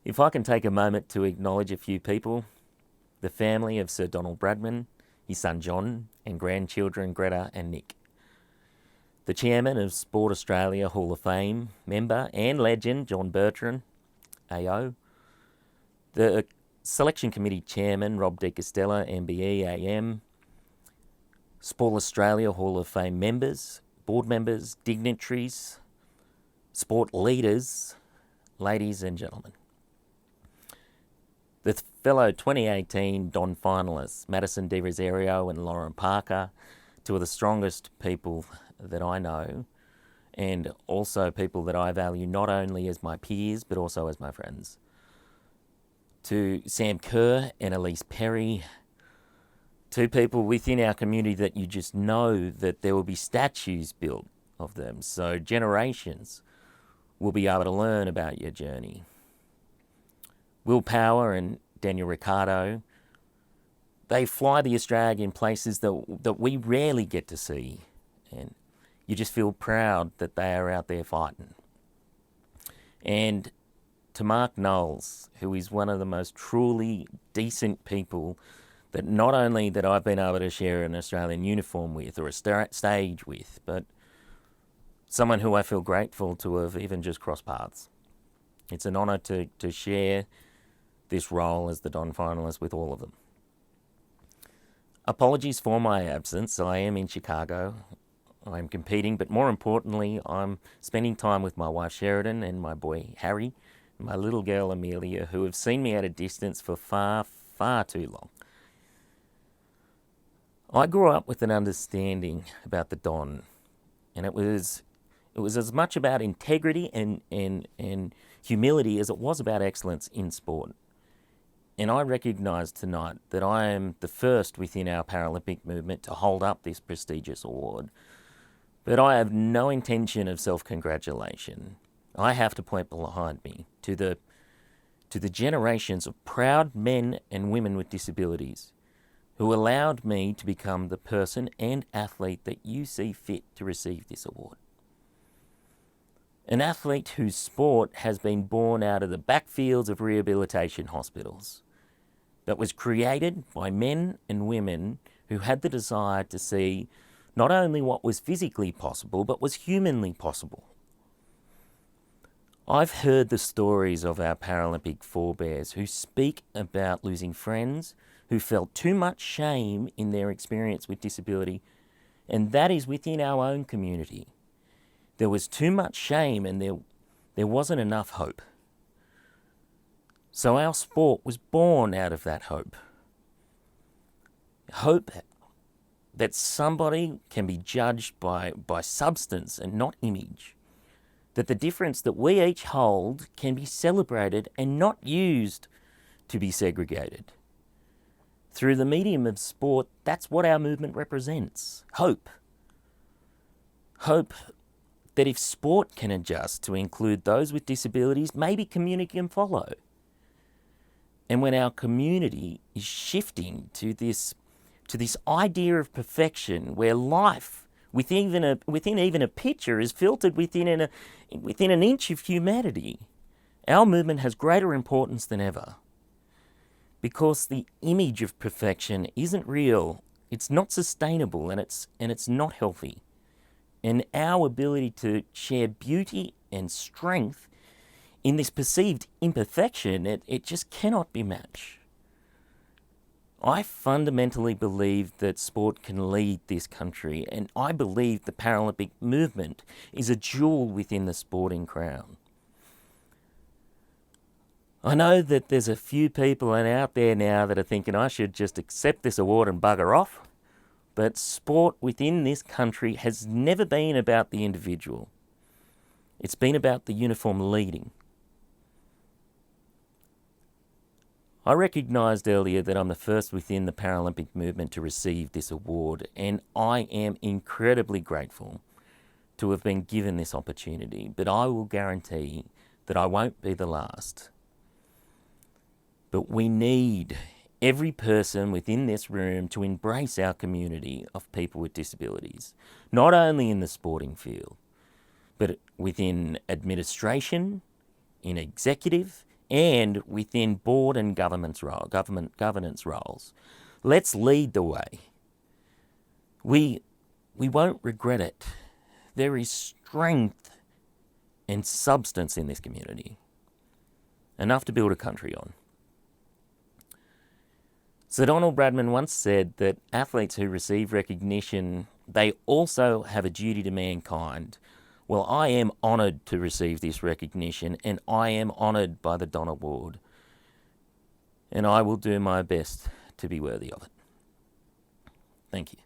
If I can take a moment to acknowledge a few people, the family of Sir Donald Bradman, his son John, and grandchildren Greta and Nick. The chairman of Sport Australia Hall of Fame member and legend, John Bertrand, AO. The selection committee chairman, Rob De Castella, MBE, AM. Sport Australia Hall of Fame members, board members, dignitaries, sport leaders, ladies and gentlemen. The fellow 2018 Don finalists, Madison De Rosario and Lauren Parker, two of the strongest people that I know, and also people that I value not only as my peers, but also as my friends. To Sam Kerr and Elise Perry, two people within our community that you just know that there will be statues built of them, so generations will be able to learn about your journey. Will Power and Daniel Ricciardo, they fly the Australia in places that we rarely get to see, and you just feel proud that they are out there fighting. And to Mark Knowles, who is one of the most truly decent people that not only that I've been able to share an Australian uniform with or a stage with, but someone who I feel grateful to have even just crossed paths. It's an honour to share this role as the Don finalist with all of them. Apologies for my absence. I am in Chicago. I'm competing, but more importantly, I'm spending time with my wife Sheridan and my boy Harry, and my little girl Amelia, who have seen me at a distance for far, far too long. I grew up with an understanding about the Don, and it was as much about integrity and humility as it was about excellence in sport. And I recognise tonight that I am the first within our Paralympic movement to hold up this prestigious award. But I have no intention of self-congratulation. I have to point behind me to the generations of proud men and women with disabilities who allowed me to become the person and athlete that you see fit to receive this award. An athlete whose sport has been born out of the backfields of rehabilitation hospitals, that was created by men and women who had the desire to see not only what was physically possible, but was humanly possible. I've heard the stories of our Paralympic forebears who speak about losing friends, who felt too much shame in their experience with disability, and that is within our own community. There was too much shame and there wasn't enough hope. So our sport was born out of that hope. Hope that somebody can be judged by substance and not image. That the difference that we each hold can be celebrated and not used to be segregated. Through the medium of sport, that's what our movement represents. Hope. Hope that if sport can adjust to include those with disabilities, maybe community can follow. And when our community is shifting to this idea of perfection, where life within even a picture is filtered within an inch of humanity, our movement has greater importance than ever. Because the image of perfection isn't real, it's not sustainable, and it's not healthy. And our ability to share beauty and strength in this perceived imperfection, it just cannot be matched. I fundamentally believe that sport can lead this country, and I believe the Paralympic movement is a jewel within the sporting crown. I know that there's a few people out there now that are thinking I should just accept this award and bugger off, but sport within this country has never been about the individual. It's been about the uniform leading. I recognised earlier that I'm the first within the Paralympic movement to receive this award, and I am incredibly grateful to have been given this opportunity, but I will guarantee that I won't be the last. But we need every person within this room to embrace our community of people with disabilities, not only in the sporting field, but within administration, in executive, and within board and government governance roles. Let's lead the way. We won't regret it. There is strength and substance in this community. Enough to build a country on. Sir Donald Bradman once said that athletes who receive recognition, they also have a duty to mankind. Well, I am honoured to receive this recognition, and I am honoured by the Don Award. And I will do my best to be worthy of it. Thank you.